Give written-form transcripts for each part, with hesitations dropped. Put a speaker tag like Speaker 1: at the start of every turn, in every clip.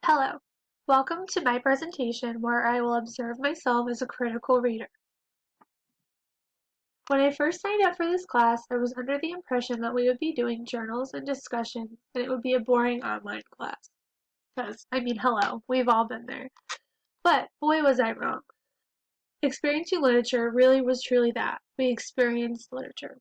Speaker 1: Hello, welcome to my presentation where I will observe myself as a critical reader. When I first signed up for this class, I was under the impression that we would be doing journals and discussions and it would be a boring online class. Because, hello, we've all been there. But boy was I wrong. Experiencing literature really was truly that. We experienced literature.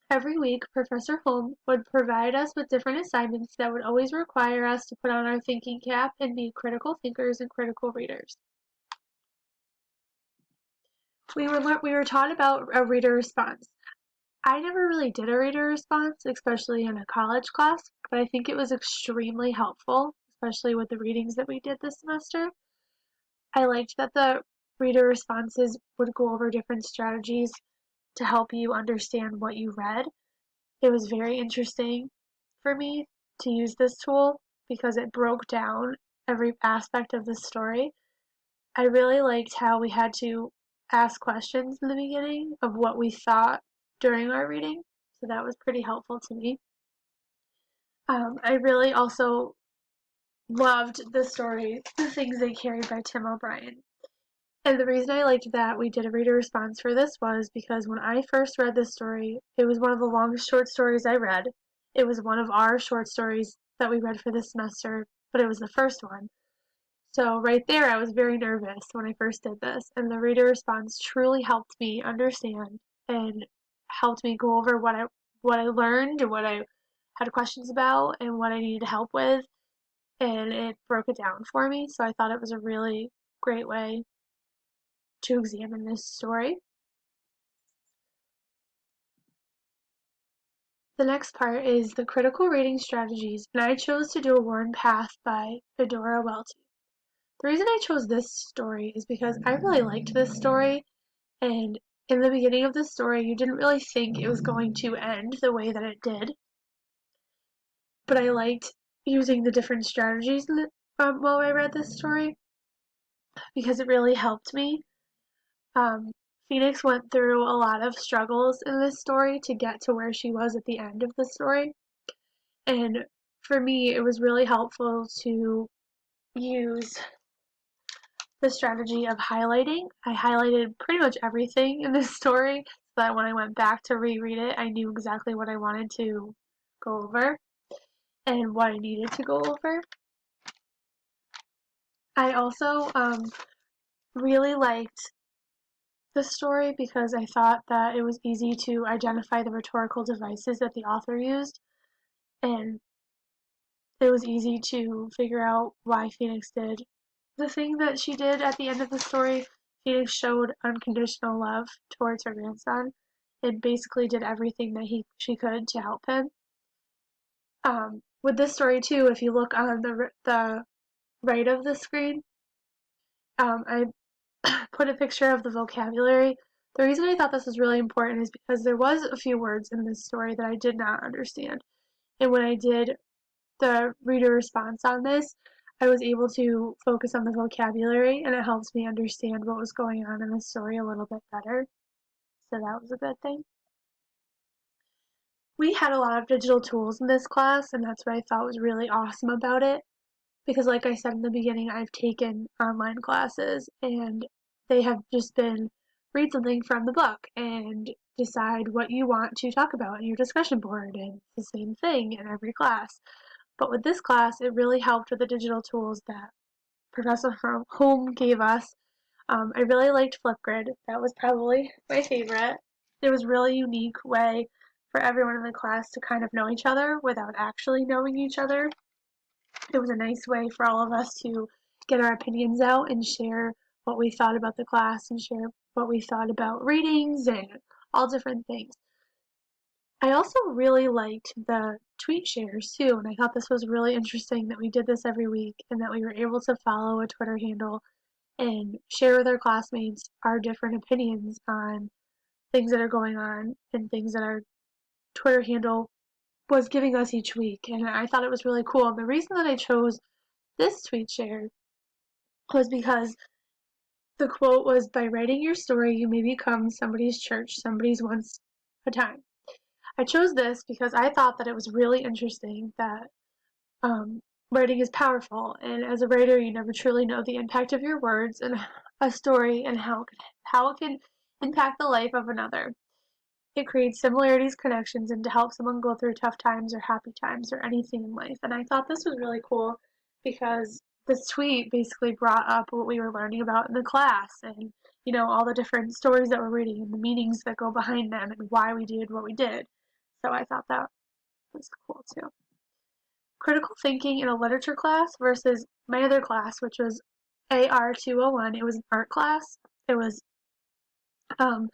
Speaker 1: Every week, Professor Holm would provide us with different assignments that would always require us to put on our thinking cap and be critical thinkers and critical readers. We were taught about a reader response. I never really did a reader response, especially in a college class, but I think it was extremely helpful, especially with the readings that we did this semester. I liked that the reader responses would go over different strategies to help you understand what you read. It was very interesting for me to use this tool because it broke down every aspect of the story. I really liked how we had to ask questions in the beginning of what we thought during our reading, so that was pretty helpful to me. I really also loved the story, The Things They Carried by Tim O'Brien. And the reason I liked that we did a reader response for this was because when I first read this story, it was one of the longest short stories I read. It was one of our short stories that we read for this semester, but it was the first one. So right there, I was very nervous when I first did this, and the reader response truly helped me understand and helped me go over what I learned and what I had questions about and what I needed help with, and it broke it down for me. So I thought it was a really great way to examine this story. The next part is the critical reading strategies, and I chose to do A Worn Path by Eudora Welty. The reason I chose this story is because I really liked this story, and in the beginning of the story, you didn't really think it was going to end the way that it did. But I liked using the different strategies while I read this story because it really helped me. Um, Phoenix went through a lot of struggles in this story to get to where she was at the end of the story. And for me, it was really helpful to use the strategy of highlighting. I highlighted pretty much everything in this story so that when I went back to reread it, I knew exactly what I wanted to go over and what I needed to go over. I also really liked the story because I thought that it was easy to identify the rhetorical devices that the author used, and it was easy to figure out why Phoenix did the thing that she did at the end of the story. Phoenix showed unconditional love towards her grandson and basically did everything that she could to help him. With this story too, if you look on the right of the screen, I put a picture of the vocabulary. The reason I thought this was really important is because there was a few words in this story that I did not understand. And when I did the reader response on this, I was able to focus on the vocabulary and it helps me understand what was going on in the story a little bit better. So that was a good thing. We had a lot of digital tools in this class, and that's what I thought was really awesome about it. Because like I said in the beginning, I've taken online classes and they have just been read something from the book and decide what you want to talk about in your discussion board, and it's the same thing in every class. But with this class, it really helped with the digital tools that Professor Holm gave us. I really liked Flipgrid. That was probably my favorite. It was a really unique way for everyone in the class to kind of know each other without actually knowing each other. It was a nice way for all of us to get our opinions out and share what we thought about the class and share what we thought about readings and all different things. I also really liked the tweet shares too, and I thought this was really interesting that we did this every week and that we were able to follow a Twitter handle and share with our classmates our different opinions on things that are going on and things that our Twitter handle was giving us each week. And I thought it was really cool. And the reason that I chose this tweet share was because the quote was, "By writing your story, you may become somebody's church, somebody's once a time." I chose this because I thought that it was really interesting that writing is powerful, and as a writer, you never truly know the impact of your words and a story and how it can impact the life of another. It creates similarities, connections, and to help someone go through tough times or happy times or anything in life. And I thought this was really cool because this tweet basically brought up what we were learning about in the class and, all the different stories that we're reading and the meanings that go behind them and why we did what we did. So I thought that was cool too. Critical thinking in a literature class versus my other class, which was AR 201. It was an art class. It was um,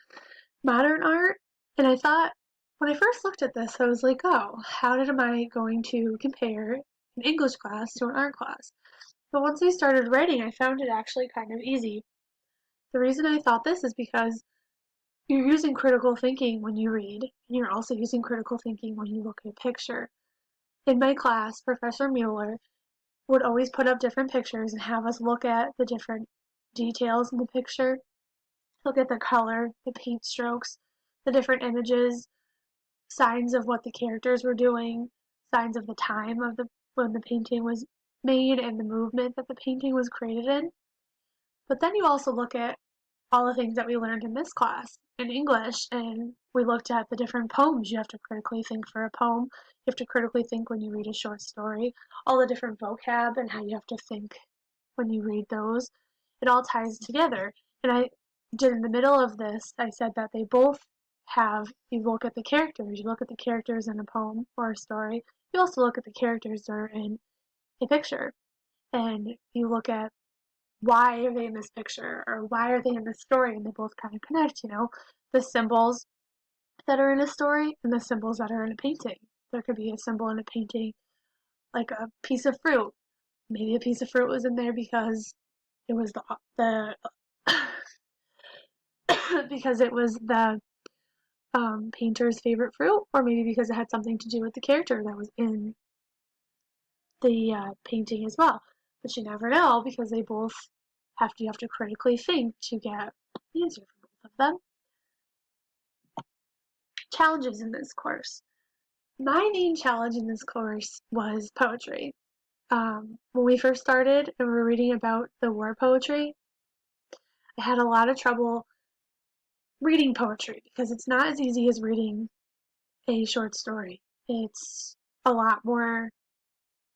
Speaker 1: modern art. And I thought, when I first looked at this, I was like, oh, how am I going to compare an English class to an art class? But once I started writing, I found it actually kind of easy. The reason I thought this is because you're using critical thinking when you read, and you're also using critical thinking when you look at a picture. In my class, Professor Mueller would always put up different pictures and have us look at the different details in the picture, look at the color, the paint strokes, the different images, signs of what the characters were doing, signs of the time of the when the painting was made and the movement that the painting was created in. But then you also look at all the things that we learned in this class in English, and we looked at the different poems. You have to critically think for a poem. You have to critically think when you read a short story. All the different vocab and how you have to think when you read those. It all ties together. And I did in the middle of this, I said that they both have, you look at the characters, you look at the characters in a poem or a story, you also look at the characters that are in a picture. And you look at why are they in this picture or why are they in this story, and they both kind of connect, the symbols that are in a story and the symbols that are in a painting. There could be a symbol in a painting like a piece of fruit. Maybe a piece of fruit was in there because it was the because it was the painter's favorite fruit, or maybe because it had something to do with the character that was in the painting as well. But you never know because they both you have to critically think to get the answer for both of them. Challenges in this course. My main challenge in this course was poetry. When we first started and we were reading about the war poetry, I had a lot of trouble reading poetry because it's not as easy as reading a short story. It's a lot more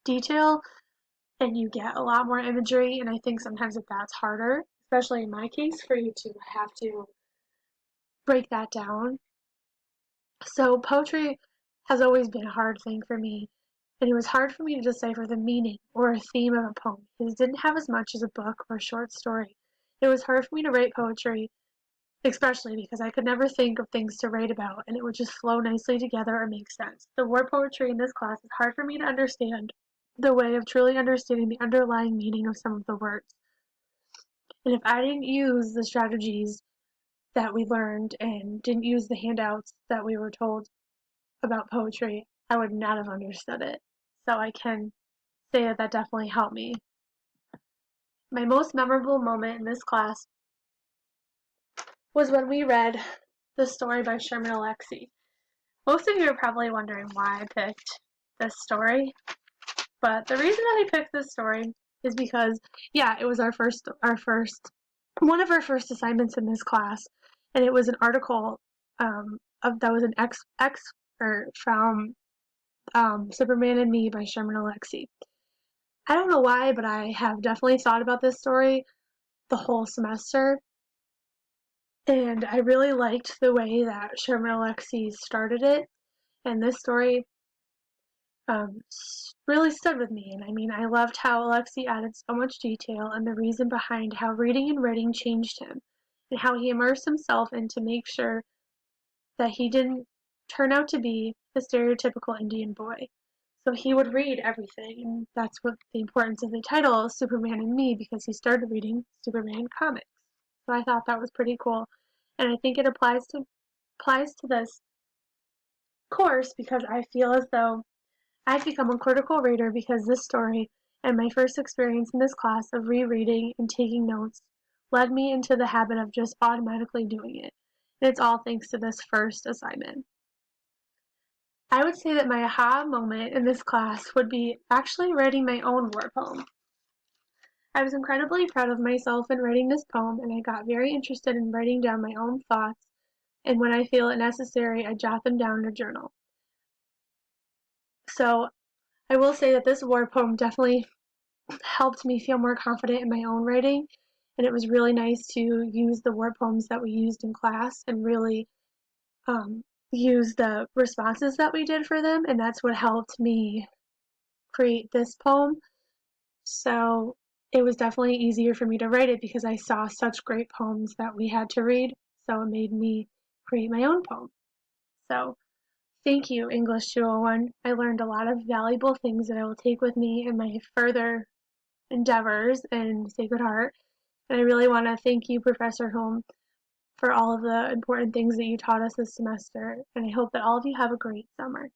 Speaker 1: detail and you get a lot more imagery, and I think sometimes that's harder, especially in my case, for you to have to break that down. So poetry has always been a hard thing for me, and it was hard for me to decipher the meaning or a theme of a poem because it didn't have as much as a book or a short story. It was hard for me to write poetry, especially because I could never think of things to write about and it would just flow nicely together or make sense. The war poetry in this class is hard for me to understand the way of truly understanding the underlying meaning of some of the words. And if I didn't use the strategies that we learned and didn't use the handouts that we were told about poetry, I would not have understood it. So I can say that that definitely helped me. My most memorable moment in this class was when we read the story by Sherman Alexie. Most of you are probably wondering why I picked this story, but the reason that I picked this story is because, yeah, it was one of our first assignments in this class, and it was an article that was an excerpt from Superman and Me by Sherman Alexie. I don't know why, but I have definitely thought about this story the whole semester, and I really liked the way that Sherman Alexie started it, and this story really stood with me. And I mean, I loved how Alexie added so much detail and the reason behind how reading and writing changed him, and how he immersed himself in to make sure that he didn't turn out to be the stereotypical Indian boy. So he would read everything, and that's what the importance of the title is, Superman and Me, because he started reading Superman comics. So I thought that was pretty cool, and I think it applies to this course because I feel as though I've become a critical reader because this story and my first experience in this class of rereading and taking notes led me into the habit of just automatically doing it. And it's all thanks to this first assignment. I would say that my aha moment in this class would be actually writing my own war poem. I was incredibly proud of myself in writing this poem, and I got very interested in writing down my own thoughts, and when I feel it necessary, I jot them down in a journal. So I will say that this war poem definitely helped me feel more confident in my own writing, and it was really nice to use the war poems that we used in class and really um, use the responses that we did for them, and that's what helped me create this poem. So it was definitely easier for me to write it because I saw such great poems that we had to read, so it made me create my own poem. So thank you, English 201. I learned a lot of valuable things that I will take with me in my further endeavors in Sacred Heart. And I really want to thank you, Professor Holm, for all of the important things that you taught us this semester. And I hope that all of you have a great summer.